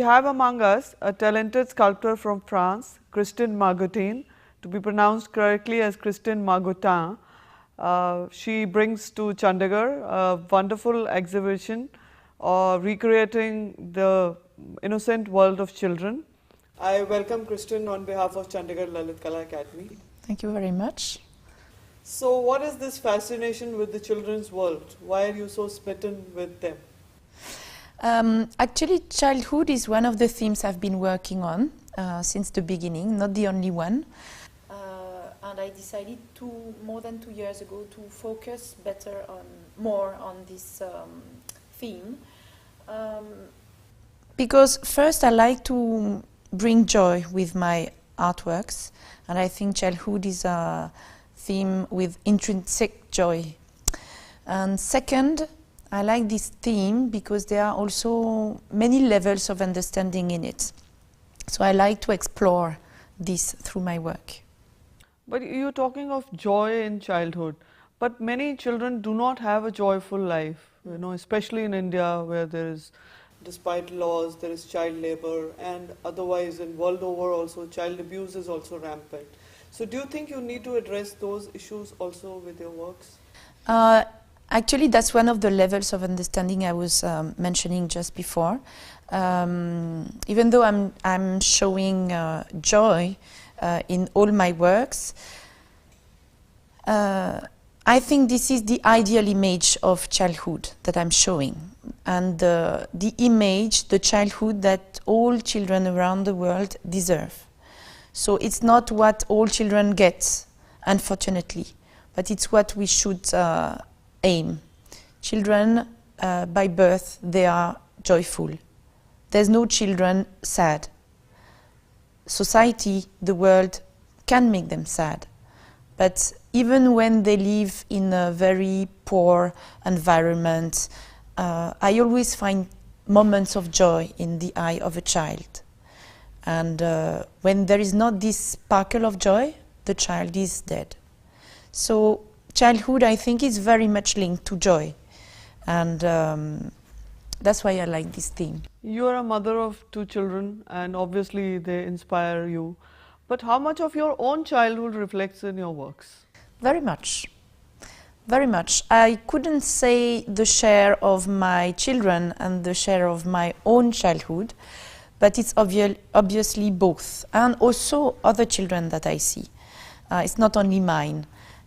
have among us a talented sculptor from France, Margotin1, to be pronounced correctly as Margotin1. She brings to Chandigarh a wonderful exhibition recreating the innocent world of children. I welcome Kristin on behalf of Chandigarh Lalit Kala Academy. Thank you very much. So what is this fascination with the children's world? Why are you so smitten with them? Actually, childhood is one of the themes I've been working on since the beginning, not the only one. And I decided more than 2 years ago to focus more on this theme. Because first I like to bring joy with my artworks, and I think childhood is a theme with intrinsic joy. And second, I like this theme because there are also many levels of understanding in it. So I like to explore this through my work. But you're talking of joy in childhood, but many children do not have a joyful life, especially in India, where there is, despite laws, there is child labor, and otherwise in world over also child abuse is also rampant. So do you think you need to address those issues also with your works? Actually, that's one of the levels of understanding I was mentioning just before. Even though I'm showing joy in all my works, I think this is the ideal image of childhood that I'm showing, and the image, the childhood that all children around the world deserve. So it's not what all children get, unfortunately, but it's what we should aim. Children, by birth, they are joyful. There's no children sad. Society, the world, can make them sad. But even when they live in a very poor environment, I always find moments of joy in the eye of a child. And when there is not this sparkle of joy, the child is dead. So childhood, I think, is very much linked to joy. And that's why I like this theme. You are a mother of 2 children, and obviously they inspire you. But how much of your own childhood reflects in your works? Very much. Very much. I couldn't say the share of my children and the share of my own childhood, but it's obviously both. And also other children that I see. It's not only mine.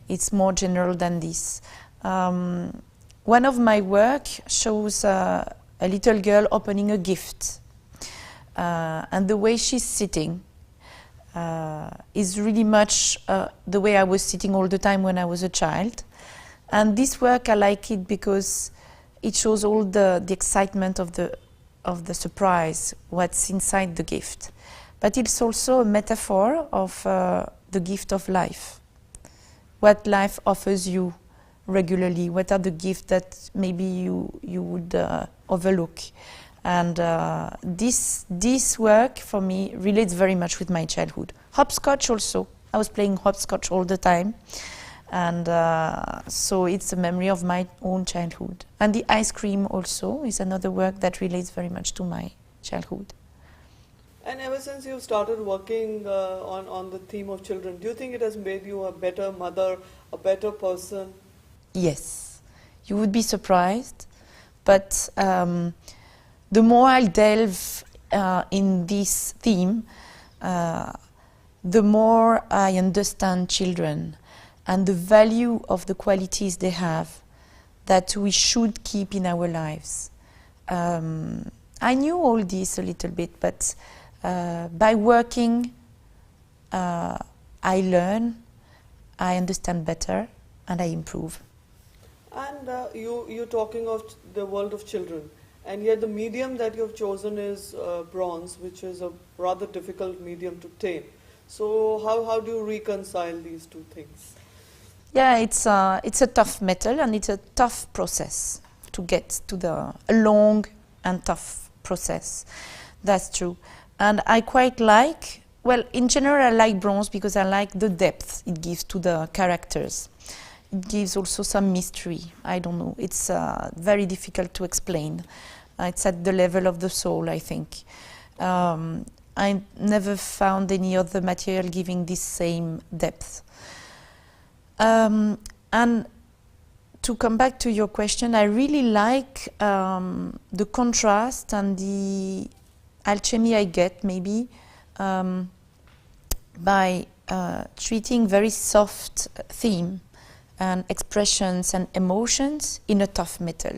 It's more general than this. One of my work shows a little girl opening a gift. And the way she's sitting is really much the way I was sitting all the time when I was a child. And this work, I like it because it shows all the excitement of the surprise, what's inside the gift. But it's also a metaphor of the gift of life. What life offers you regularly, what are the gifts that maybe you would overlook. And this work for me relates very much with my childhood. Hopscotch also, I was playing hopscotch all the time. And so it's a memory of my own childhood. And the ice cream also is another work that relates very much to my childhood. And ever since you started working on the theme of children, do you think it has made you a better mother, a better person? Yes, you would be surprised, but the more I delve in this theme, the more I understand children and the value of the qualities they have that we should keep in our lives. I knew all this a little bit, but by working, I learn, I understand better, and I improve. And you're talking of the world of children, and yet the medium that you've chosen is bronze, which is a rather difficult medium to tame. So how do you reconcile these two things? Yeah, it's a tough metal, and it's a tough process to get to a long and tough process. That's true. And I quite like, well, in general I like bronze because I like the depth it gives to the characters. It gives also some mystery. I don't know. It's very difficult to explain. It's at the level of the soul, I think. I never found any other material giving this same depth. And to come back to your question, I really like the contrast and the alchemy I get, maybe, by treating very soft theme and expressions and emotions in a tough metal.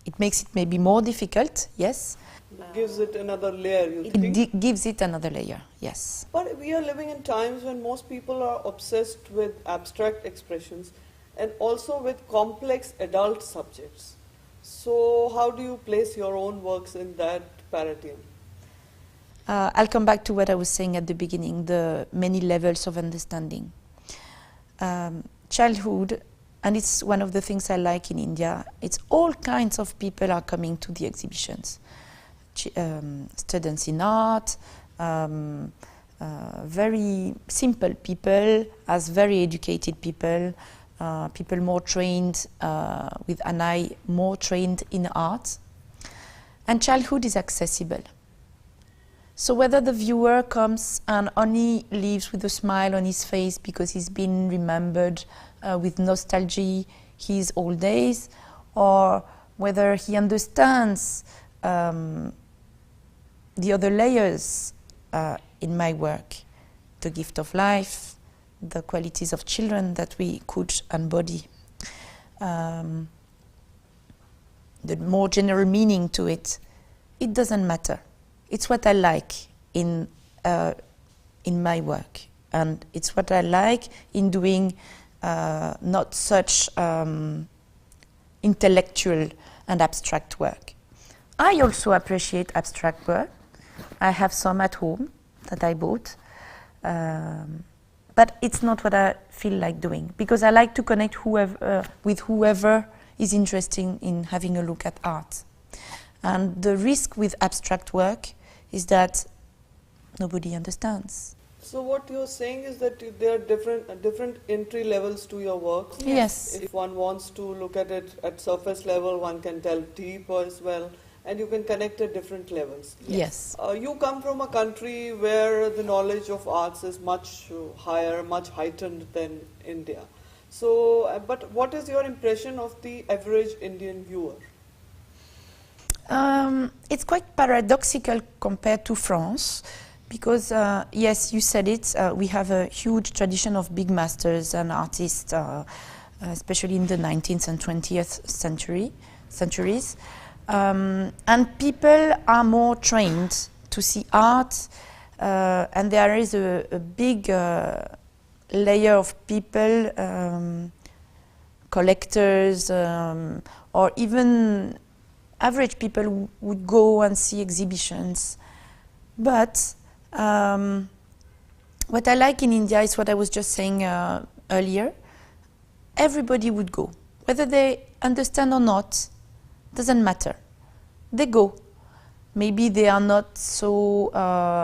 It makes it maybe more difficult, yes. Gives it another layer, you think? It gives it another layer, yes. But we are living in times when most people are obsessed with abstract expressions and also with complex adult subjects. So how do you place your own works in that paradigm? I'll come back to what I was saying at the beginning, the many levels of understanding. Childhood, and it's one of the things I like in India, it's all kinds of people are coming to the exhibitions. Students in art, very simple people as very educated people, people more trained, with an eye more trained in art. And childhood is accessible. So whether the viewer comes and only leaves with a smile on his face because he's been remembered with nostalgia his old days, or whether he understands the other layers in my work, the gift of life, the qualities of children that we could embody, the more general meaning to it, it doesn't matter. It's what I like in my work, and it's what I like in doing not such intellectual and abstract work. I also appreciate abstract work. I have some at home that I bought, but it's not what I feel like doing, because I like to connect with whoever is interested in having a look at art. And the risk with abstract work is that nobody understands. So what you're saying is that there are different entry levels to your works. Yes. If one wants to look at it at surface level, one can delve deep as well, and you can connect at different levels. Yes. You come from a country where the knowledge of arts is much higher, much heightened than India. So, but what is your impression of the average Indian viewer? It's quite paradoxical compared to France, because yes, you said it, we have a huge tradition of big masters and artists, especially in the 19th and 20th centuries. And people are more trained to see art, and there is a big layer of people, collectors, or even average people would go and see exhibitions. But what I like in India is what I was just saying earlier. Everybody would go. Whether they understand or not, doesn't matter. They go. Maybe they are not so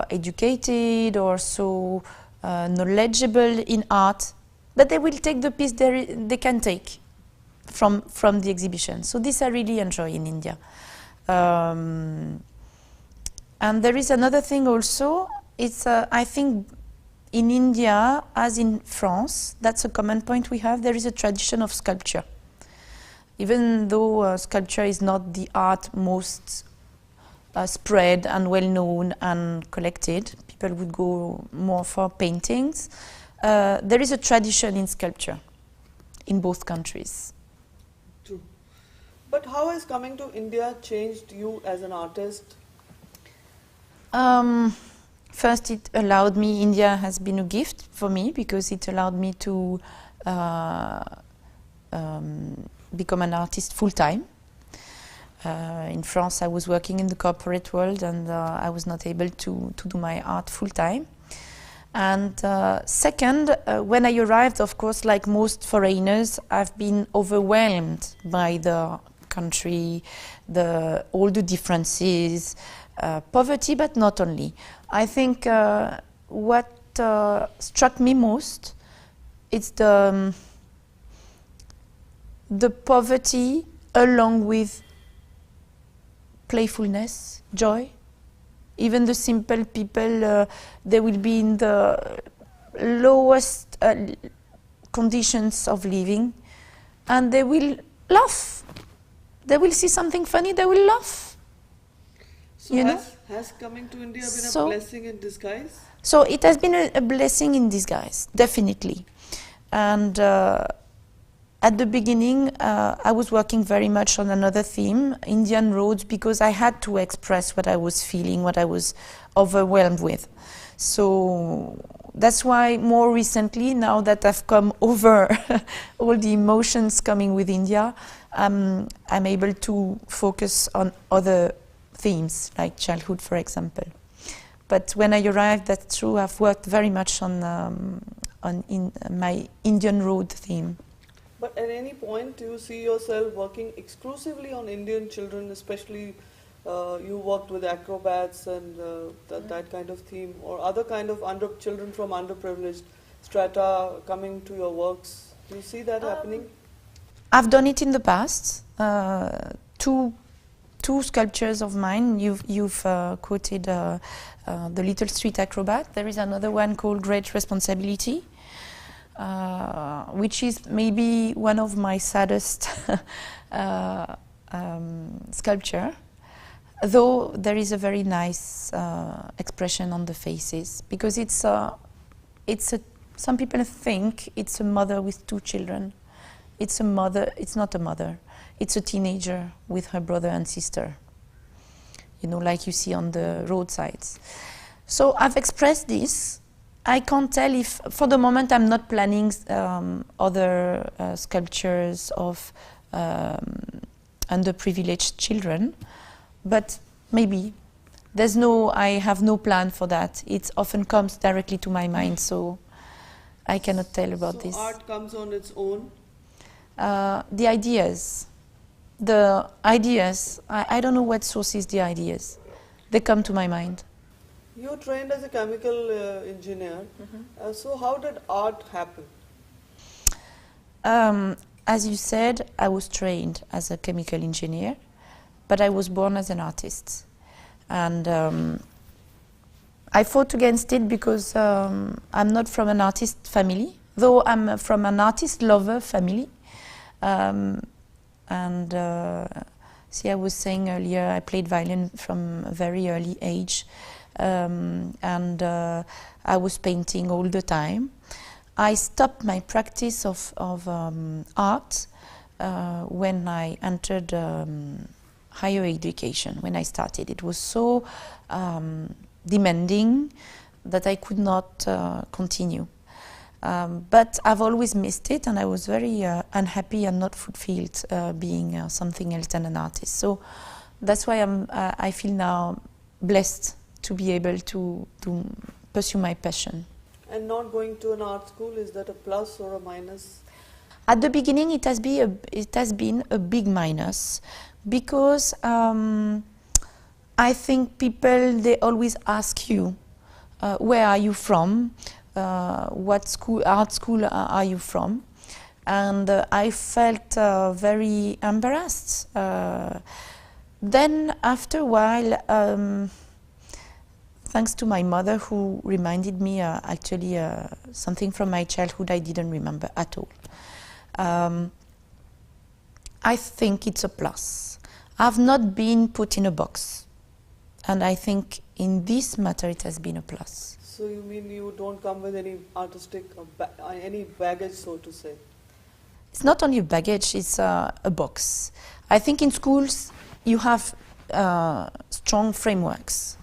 educated or so knowledgeable in art, but they will take the piece they can take from the exhibition. So this I really enjoy in India. And there is another thing also. It's I think in India, as in France, that's a common point we have. There is a tradition of sculpture. Even though sculpture is not the art most spread and well known and collected, people would go more for paintings. There is a tradition in sculpture in both countries. True. But how has coming to India changed you as an artist? First, it allowed me, India has been a gift for me, because it allowed me to become an artist full-time. In France, I was working in the corporate world, and I was not able to do my art full-time. And second, when I arrived, of course, like most foreigners, I've been overwhelmed by the country, all the differences, poverty, but not only. I think what struck me most is the poverty along with playfulness, joy. Even the simple people, they will be in the lowest conditions of living, and they will laugh. They will see something funny, they will laugh. So has coming to India been a blessing in disguise? So it has been a blessing in disguise, definitely. And at the beginning, I was working very much on another theme, Indian roads, because I had to express what I was feeling, what I was overwhelmed with. So that's why more recently, now that I've come over all the emotions coming with India, I'm able to focus on other themes, like childhood, for example. But when I arrived, that's true, I've worked very much on my Indian road theme. But at any point, do you see yourself working exclusively on Indian children, especially you worked with acrobats and that kind of theme, or other kind of children from underprivileged strata coming to your works? Do you see that happening? I've done it in the past. Two sculptures of mine. You've quoted the Little Street Acrobat. There is another one called Great Responsibility, which is maybe one of my saddest sculpture, though there is a very nice expression on the faces, because some people think it's a mother with two children. It's a mother, it's not a mother, it's a teenager with her brother and sister, you know, like you see on the roadsides. So I've expressed this. I can't tell if, for the moment, I'm not planning other sculptures of underprivileged children, but maybe. I have no plan for that. It often comes directly to my mind, so I cannot tell about this. So art comes on its own? The ideas, I don't know what sources the ideas. They come to my mind. You trained as a chemical engineer, so how did art happen? As you said, I was trained as a chemical engineer, but I was born as an artist. And I fought against it because I'm not from an artist family, though I'm from an artist lover family. See, I was saying earlier, I played violin from a very early age, and I was painting all the time. I stopped my practice of art when I entered higher education. When I started, it was so demanding that I could not continue. But I've always missed it, and I was very unhappy and not fulfilled being something else than an artist. So that's why I feel now blessed to be able to pursue my passion. And not going to an art school, is that a plus or a minus? At the beginning, it has been a big minus, because I think people, they always ask you, where are you from? What art school are you from? And I felt very embarrassed. Then after a while, thanks to my mother, who reminded me actually something from my childhood I didn't remember at all. I think it's a plus. I've not been put in a box, and I think in this matter it has been a plus. So you mean you don't come with any artistic, any baggage, so to say? It's not only a baggage, it's a box. I think in schools you have strong frameworks,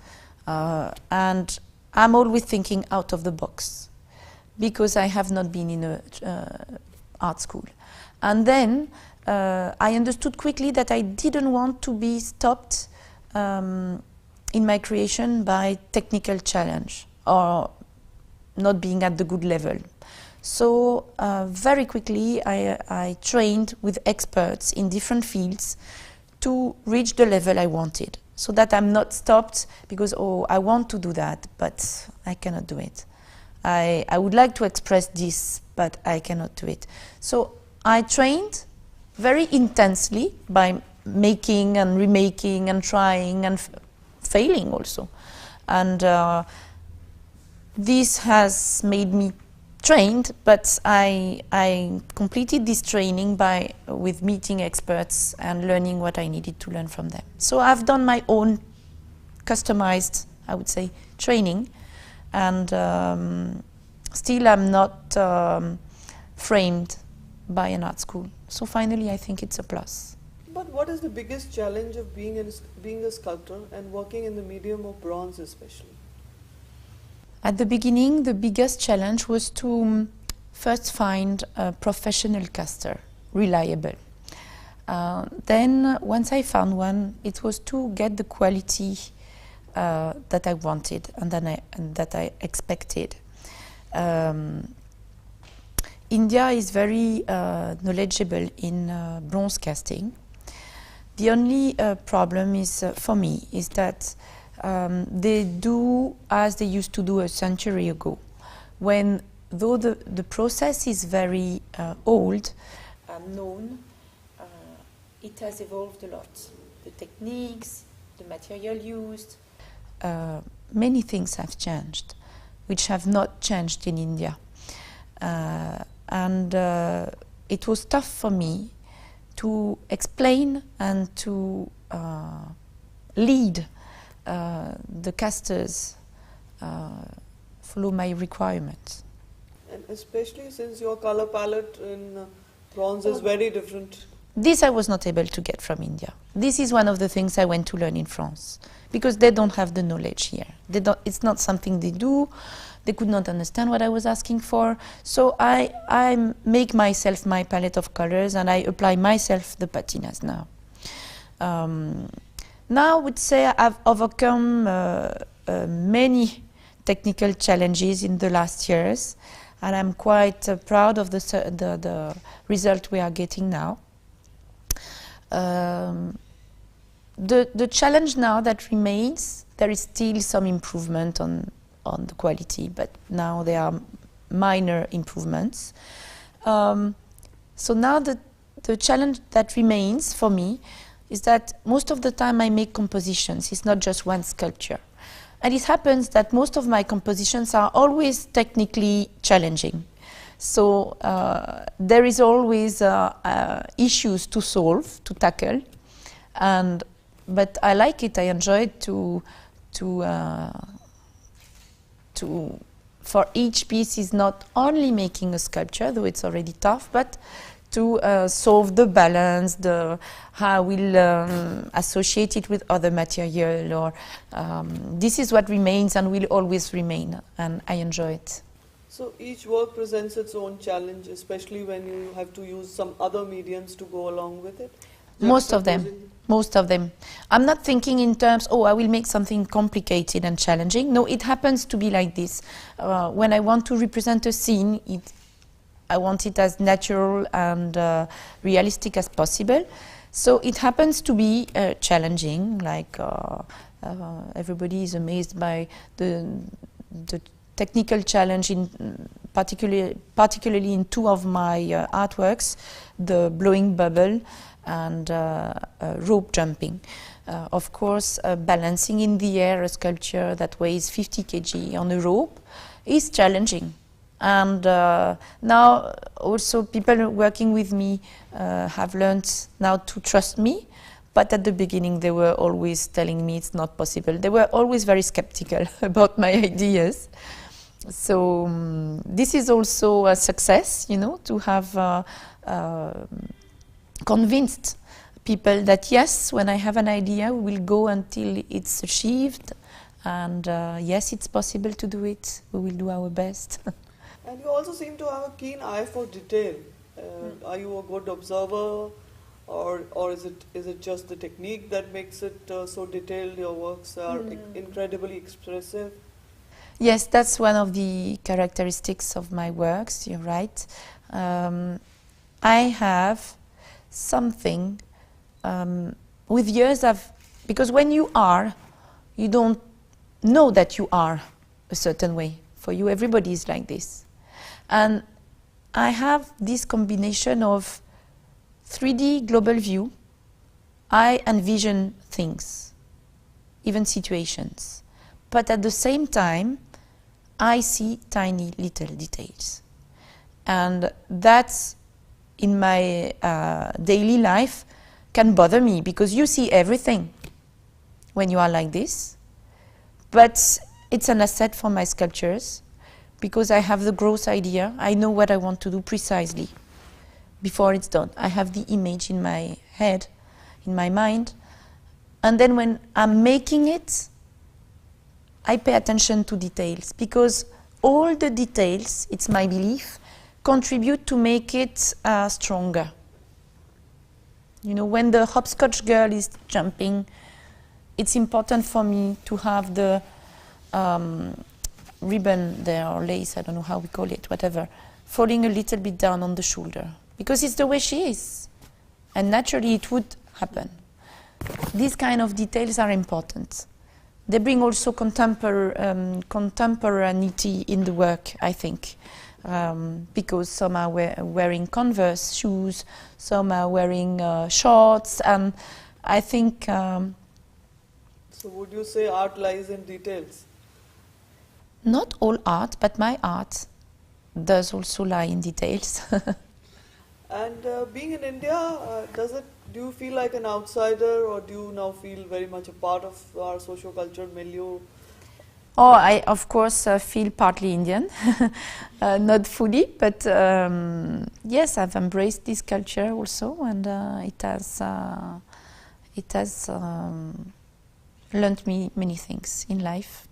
and I'm always thinking out of the box, because I have not been in an art school. And then I understood quickly that I didn't want to be stopped in my creation by technical challenge, or not being at the good level. So very quickly I trained with experts in different fields to reach the level I wanted, so that I'm not stopped because, oh, I want to do that, but I cannot do it. I would like to express this, but I cannot do it. So I trained very intensely by making and remaking and trying and failing also. And this has made me trained, but I completed this training with meeting experts and learning what I needed to learn from them. So I've done my own customized, I would say, training, and still I'm not framed by an art school. So finally I think it's a plus. But what is the biggest challenge of being a sculptor and working in the medium of bronze especially? At the beginning, the biggest challenge was to first find a professional caster, reliable. Then, once I found one, it was to get the quality that I wanted and that I expected. India is very knowledgeable in bronze casting. The only problem is, for me, is that they do as they used to do a century ago, when though the process is very old and known, it has evolved a lot. The techniques, the material used, many things have changed, which have not changed in India. And it was tough for me to explain and to lead the casters follow my requirements. And especially since your color palette in bronze is very different. This I was not able to get from India. This is one of the things I went to learn in France, because they don't have the knowledge here. It's not something they do. They could not understand what I was asking for. So I make myself my palette of colors and I apply myself the patinas now. Now I would say I've overcome many technical challenges in the last years, and I'm quite proud of the result we are getting now. The challenge now that remains, there is still some improvement on the quality, but now there are minor improvements. So now the challenge that remains for me is that most of the time I make compositions. It's not just one sculpture. And it happens that most of my compositions are always technically challenging. So there is always issues to solve, to tackle. But I like it. I enjoy it for each piece is not only making a sculpture, though it's already tough, but to solve the balance, how we'll associate it with other material, or this is what remains and will always remain, and I enjoy it. So each work presents its own challenge, especially when you have to use some other mediums to go along with it? Most of them. I'm not thinking in terms, I will make something complicated and challenging. No, it happens to be like this. When I want to represent a scene, I want it as natural and realistic as possible. So it happens to be challenging, like everybody is amazed by the technical challenge, particularly in two of my artworks, the blowing bubble and rope jumping. Of course, balancing in the air a sculpture that weighs 50 kg on a rope is challenging. And now also people working with me have learned now to trust me, but at the beginning they were always telling me it's not possible. They were always very skeptical about my ideas. So this is also a success, to have convinced people that yes, when I have an idea, we will go until it's achieved, and yes, it's possible to do it. We will do our best. And you also seem to have a keen eye for detail. Are you a good observer, or is it just the technique that makes it so detailed? Your works are incredibly expressive. Yes, that's one of the characteristics of my works. You're right. I have something with years because when you don't know that you are a certain way. For you, everybody is like this. And I have this combination of 3D global view I envision things, even situations, but at the same time, I see tiny little details. And that's, in my daily life, can bother me, because you see everything when you are like this. But it's an asset for my sculptures, because I have the gross idea. I know what I want to do precisely before it's done. I have the image in my head, in my mind. And then when I'm making it, I pay attention to details, because all the details, it's my belief, contribute to make it stronger. You know, when the hopscotch girl is jumping, it's important for me to have the ribbon there, or lace, I don't know how we call it, whatever, falling a little bit down on the shoulder, because it's the way she is, and naturally it would happen. These kind of details are important. They bring also contemporaneity in the work, I think, because some are wearing Converse shoes, some are wearing shorts, and I think... So would you say art lies in details? Not all art, but my art does also lie in details. And being in India, do you feel like an outsider, or do you now feel very much a part of our socio-cultural milieu? Oh, I of course feel partly Indian, not fully, but yes, I've embraced this culture also, and it has learned me many things in life.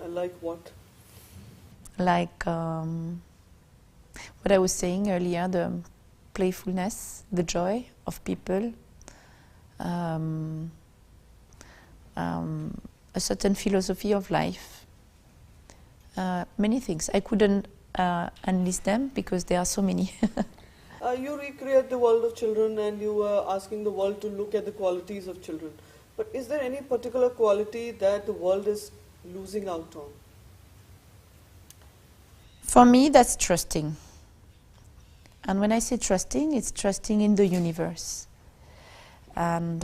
Like what? Like what I was saying earlier, the playfulness, the joy of people, a certain philosophy of life, many things. I couldn't enlist them because there are so many. You recreate the world of children, and you are asking the world to look at the qualities of children. But is there any particular quality that the world is losing out on? For me, that's trusting. And when I say trusting, it's trusting in the universe and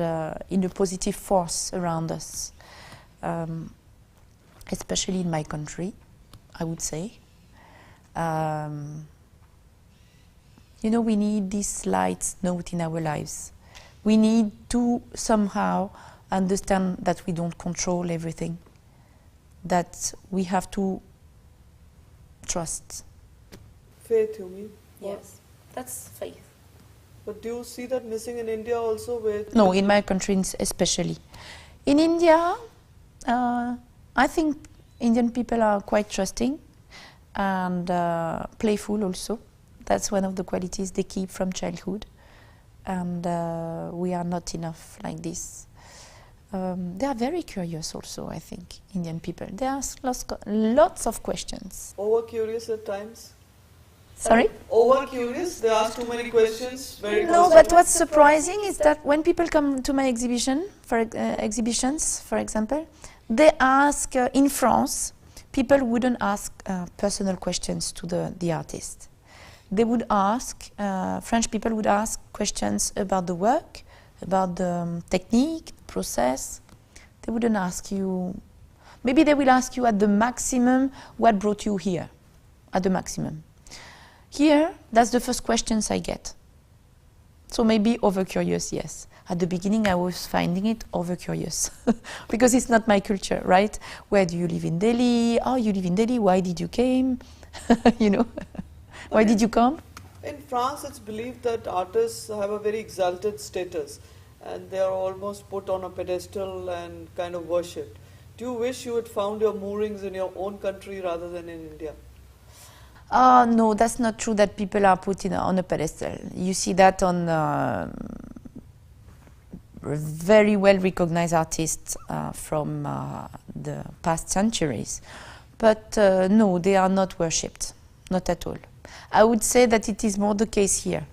in the positive force around us, especially in my country, I would say. You know, we need this light note in our lives. We need to somehow understand that we don't control everything, that we have to trust. Faith, you mean? Yes, that's faith. But do you see that missing in India also? No, in my country especially. In India, I think Indian people are quite trusting and playful also. That's one of the qualities they keep from childhood. And we are not enough like this. They are very curious also, I think, Indian people. They ask lots of questions. Over curious at times? Sorry? Over curious? They ask too many questions? No, but what's surprising is that when people come to my exhibitions, for example, they ask, in France, people wouldn't ask personal questions to the artist. They would ask, French people would ask questions about the work, about the technique, process. They wouldn't ask you, maybe they will ask you at the maximum, what brought you here, at the maximum. Here, that's the first questions I get. So maybe over-curious, yes. At the beginning, I was finding it over-curious because it's not my culture, right? Where do you live in Delhi? Oh, you live in Delhi. Why did you came? You know, why did you come? In France, it's believed that artists have a very exalted status, and they are almost put on a pedestal and kind of worshipped. Do you wish you had found your moorings in your own country rather than in India? No, that's not true that people are put on a pedestal. You see that on very well recognized artists from the past centuries. But no, they are not worshipped, not at all. I would say that it is more the case here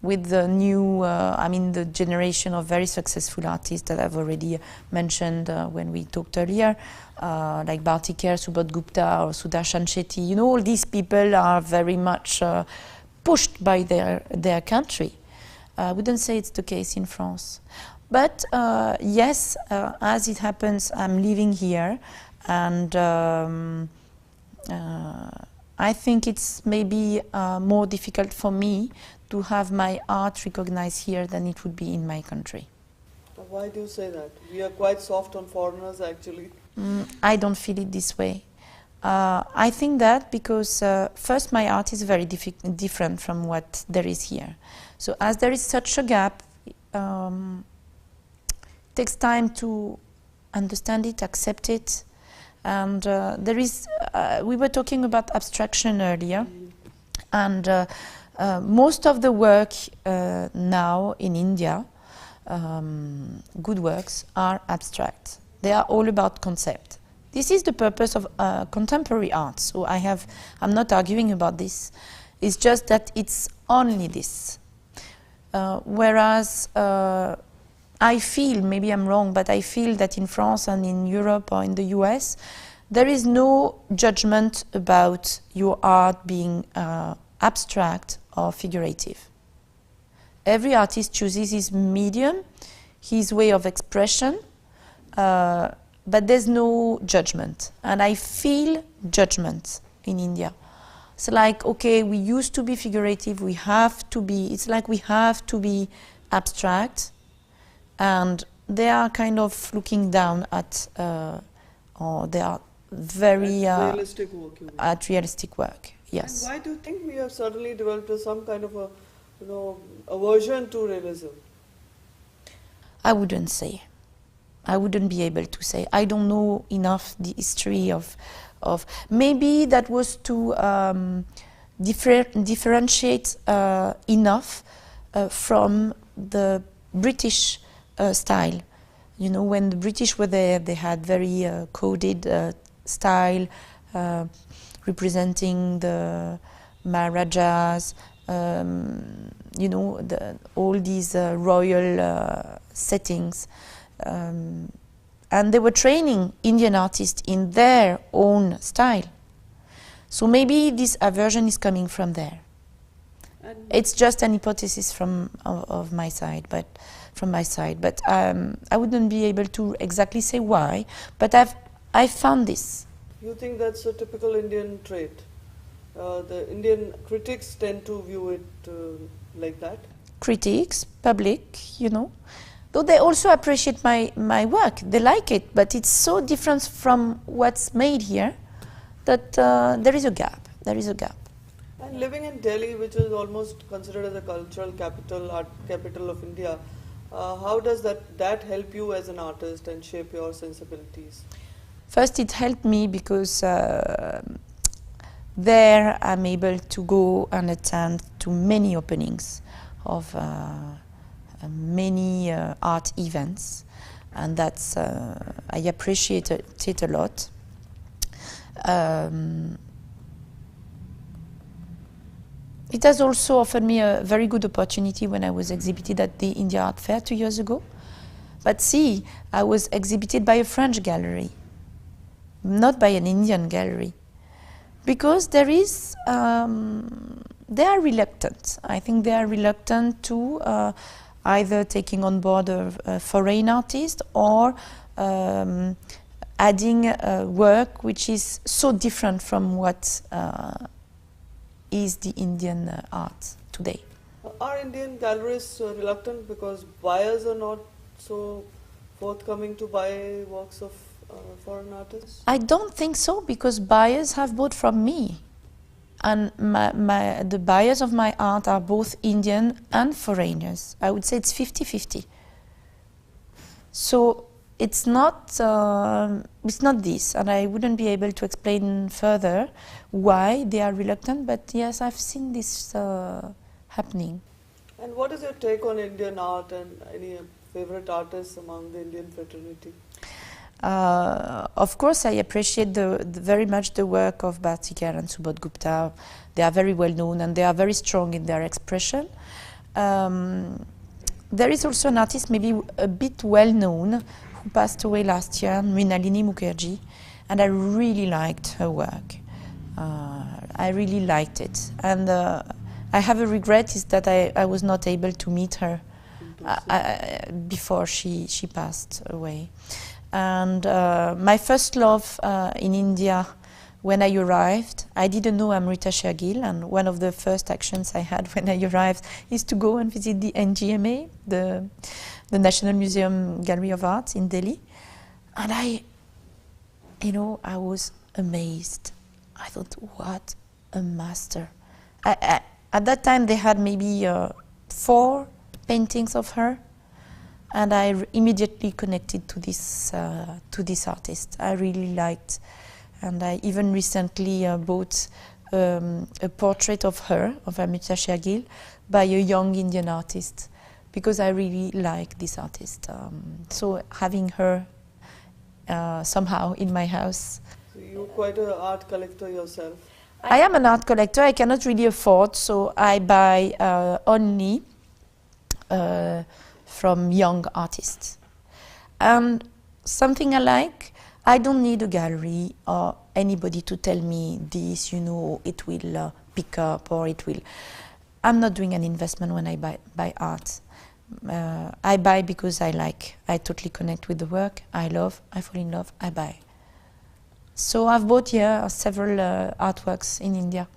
with the new, the generation of very successful artists that I've already mentioned when we talked earlier, like Bhartikar, Subodh Gupta or Sudarshan Shetty. You know, all these people are very much pushed by their country. I wouldn't say it's the case in France. But yes, as it happens, I'm living here, and I think it's maybe more difficult for me to have my art recognized here than it would be in my country. Why do you say that? We are quite soft on foreigners, actually. I don't feel it this way. I think that because first my art is very different from what there is here. So as there is such a gap, it takes time to understand it, accept it. And there is, we were talking about abstraction earlier, and most of the work now in India, good works, are abstract. They are all about concept. This is the purpose of contemporary art, so I'm not arguing about this. It's just that it's only this. Whereas I feel, maybe I'm wrong, but I feel that in France and in Europe or in the US, there is no judgment about your art being abstract or figurative. Every artist chooses his medium, his way of expression, but there's no judgment. And I feel judgment in India. It's like, okay, we used to be figurative, we have to be, it's like we have to be abstract, and they are kind of looking down at, or they are very realistic work, at realistic work. Yes. And why do you think we have suddenly developed some kind of a, aversion to realism? I wouldn't say. I wouldn't be able to say. I don't know enough the history of maybe that was to differentiate enough from the British style. You know, when the British were there, they had very coded style, representing the Maharajas, all these royal settings. And they were training Indian artists in their own style. So maybe this aversion is coming from there. And it's just an hypothesis of my side, but I wouldn't be able to exactly say why. But I found this. You think that's a typical Indian trait? The Indian critics tend to view it like that? Critics, public, Though they also appreciate my work, they like it, but it's so different from what's made here that there is a gap. And living in Delhi, which is almost considered as a cultural capital, art capital of India, how does that help you as an artist and shape your sensibilities? First, it helped me because there I'm able to go and attend to many openings of many art events, and that's I appreciate it a lot. It has also offered me a very good opportunity when I was exhibited at the India Art Fair 2 years ago. But see, I was exhibited by a French gallery, not by an Indian gallery, because there is they are reluctant. I think they are reluctant to either taking on board a foreign artist or adding work which is so different from what is the Indian art today. Are Indian galleries reluctant because buyers are not so forthcoming to buy works of foreign artists? I don't think so, because buyers have bought from me. And the buyers of my art are both Indian and foreigners. I would say it's 50-50. So it's not this, and I wouldn't be able to explain further why they are reluctant, but yes, I've seen this happening. And what is your take on Indian art, and any favorite artists among the Indian fraternity? Of course, I appreciate very much the work of Bhartikar and Subodh Gupta. They are very well known and they are very strong in their expression. There is also an artist, maybe a bit well known, who passed away last year, Mrinalini Mukherjee, and I really liked her work. I really liked it, and I have a regret is that I was not able to meet her before she passed away. And my first love in India, when I arrived, I didn't know Amrita Shergill, and one of the first actions I had when I arrived is to go and visit the NGMA, the National Museum Gallery of Art in Delhi. And I was amazed. I thought, what a master. At that time, they had maybe 4 paintings of her, and I immediately connected to this artist. I really liked, and I even recently bought a portrait of her, of Amrita Shergill, by a young Indian artist, because I really like this artist. So having her somehow in my house. So you're quite an art collector yourself. I am an art collector. I cannot really afford, so I buy only from young artists. And something I like, I don't need a gallery or anybody to tell me this, it will pick up or it will. I'm not doing an investment when I buy art. I buy because I like. I totally connect with the work. I love. I fall in love. I buy. So I've bought here several artworks in India.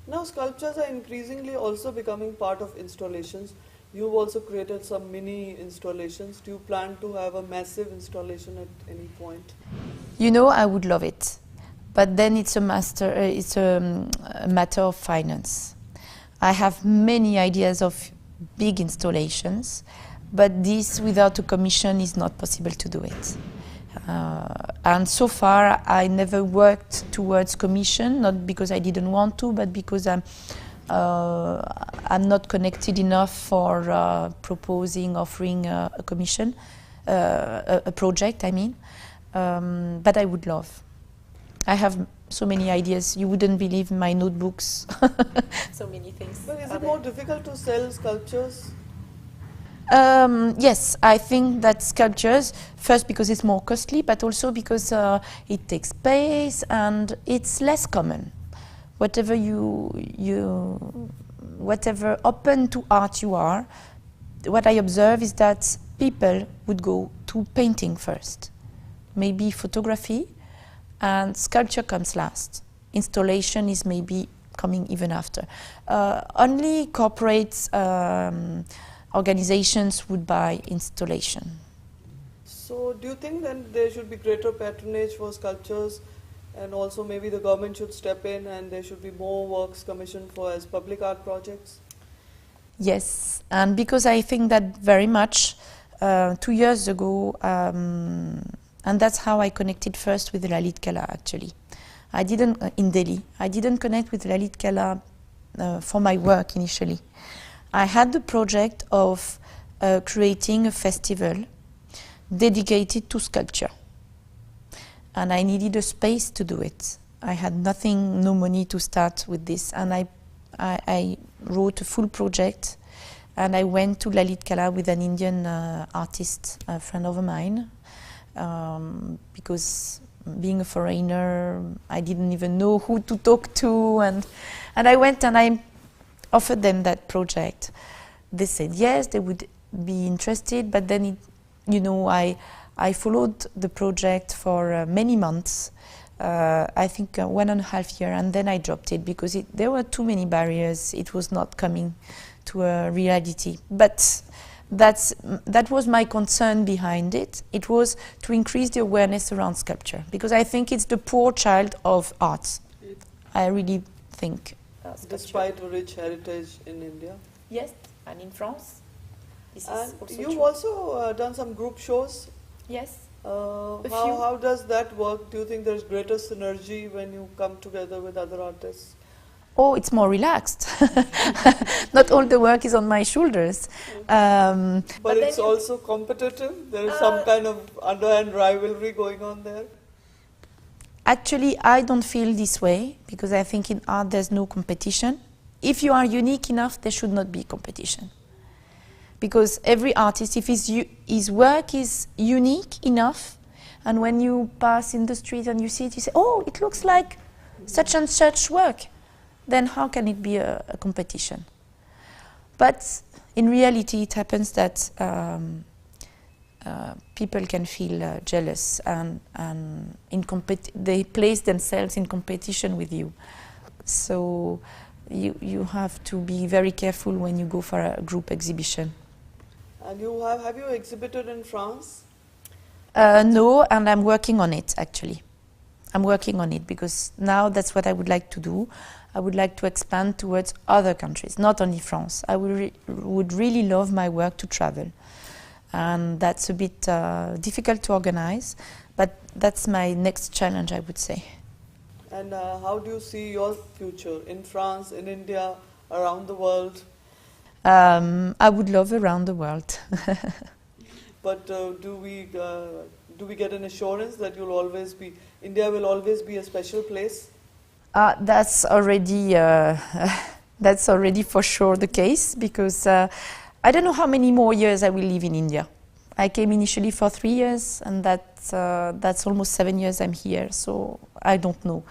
Now sculptures are increasingly also becoming part of installations. You've also created some mini installations. Do you plan to have a massive installation at any point? I would love it, but then it's a matter of finance. I have many ideas of big installations, but this without a commission is not possible to do it. And so far I never worked towards commission, not because I didn't want to, but because I'm not connected enough for proposing, offering a commission, a project, I mean. But I would love. I have so many ideas. You wouldn't believe my notebooks. So many things. But is it more difficult to sell sculptures? Yes, I think that sculptures, first because it's more costly, but also because it takes space and it's less common. Whatever whatever open to art you are, what I observe is that people would go to painting first, maybe photography, and sculpture comes last. Installation is maybe coming even after. Only corporate organizations would buy installation. So do you think then there should be greater patronage for sculptures, and also maybe the government should step in and there should be more works commissioned for as public art projects? Yes, and because I think that very much 2 years ago, and that's how I connected first with Lalit Kala actually. I didn't, in Delhi, I didn't connect with Lalit Kala for my work initially. I had the project of creating a festival dedicated to sculpture. And I needed a space to do it. I had nothing, no money to start with this. And I wrote a full project, and I went to Lalit Kala with an Indian artist, a friend of mine, because being a foreigner, I didn't even know who to talk to. And I went and I offered them that project. They said yes, they would be interested, but then I followed the project for many months, I think 1.5 years, and then I dropped it because there were too many barriers. It was not coming to a reality. But that was my concern behind it. It was to increase the awareness around sculpture, because I think it's the poor child of art. I really think. Despite a rich heritage in India? Yes, and in France. This and is also you've true. also done some group shows. Yes. How does that work? Do you think there's greater synergy when you come together with other artists? Oh, it's more relaxed. Not all the work is on my shoulders. But it's also competitive? There is some kind of underhand rivalry going on there? Actually, I don't feel this way, because I think in art there's no competition. If you are unique enough, there should not be competition. Because every artist, if his work is unique enough, and when you pass in the street and you see it, you say, oh, it looks like such and such work. then how can it be a competition? But in reality, it happens that people can feel jealous and they place themselves in competition with you. So you have to be very careful when you go for a group exhibition. And have you exhibited in France? No, and I'm working on it actually. I'm working on it because now that's what I would like to do. I would like to expand towards other countries, not only France. I would really love my work to travel. And that's a bit difficult to organize, but that's my next challenge, I would say. And how do you see your future in France, in India, around the world? I would love around the world. But do we get an assurance that India will always be a special place? That's already for sure the case, because I don't know how many more years I will live in India. I came initially for 3 years, and that's almost 7 years I'm here, so I don't know,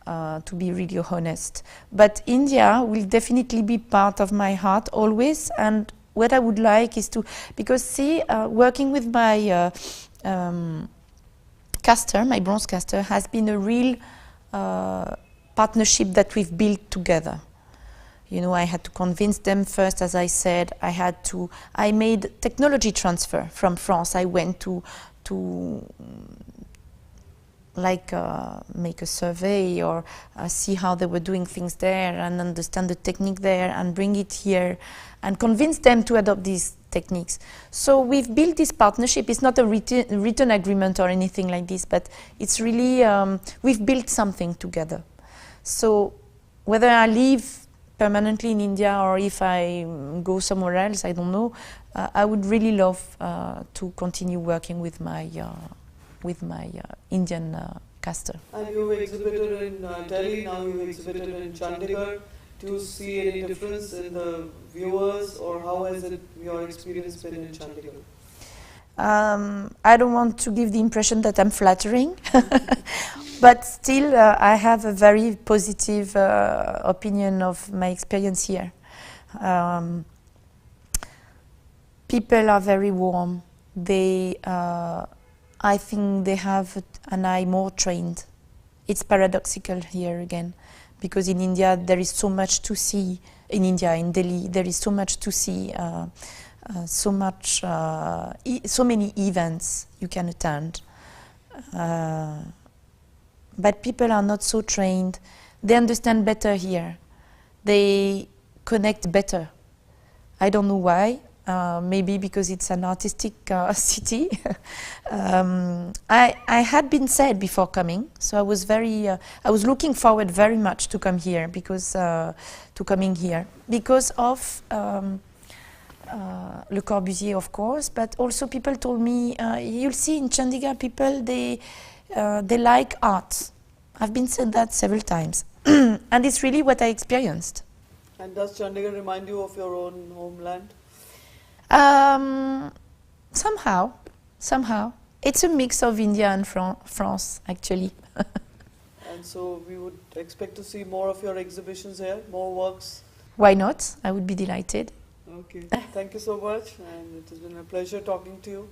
to be really honest. But India will definitely be part of my heart always, and what I would like is to, because see, working with my caster, my bronze caster, has been a real partnership that we've built together. You know, I had to convince them first, as I said. I made technology transfer from France. I went to make a survey or see how they were doing things there and understand the technique there and bring it here and convince them to adopt these techniques. So we've built this partnership. It's not a written agreement or anything like this, but it's really, we've built something together. So whether I live permanently in India or if I go somewhere else, I don't know, I would really love to continue working with my Indian caster. And you exhibited in Delhi, now you exhibited in Chandigarh. Do you see any difference in the viewers, or how has your experience been in Chandigarh? I don't want to give the impression that I'm flattering, but still I have a very positive opinion of my experience here. People are very warm. I think they have an eye more trained. It's paradoxical here again, because in India there is so much to see. In Delhi, there is so much to see. So many events you can attend, but people are not so trained. They understand better here. They connect better. I don't know why. Maybe because it's an artistic city. I had been sad before coming, so I was looking forward very much to come here because of Le Corbusier, of course, but also people told me, you'll see in Chandigarh people, they like art. I've been said that several times, and it's really what I experienced. And does Chandigarh remind you of your own homeland? Somehow. It's a mix of India and France, actually. And so we would expect to see more of your exhibitions here, more works? Why not? I would be delighted. Okay. Thank you so much, and it has been a pleasure talking to you.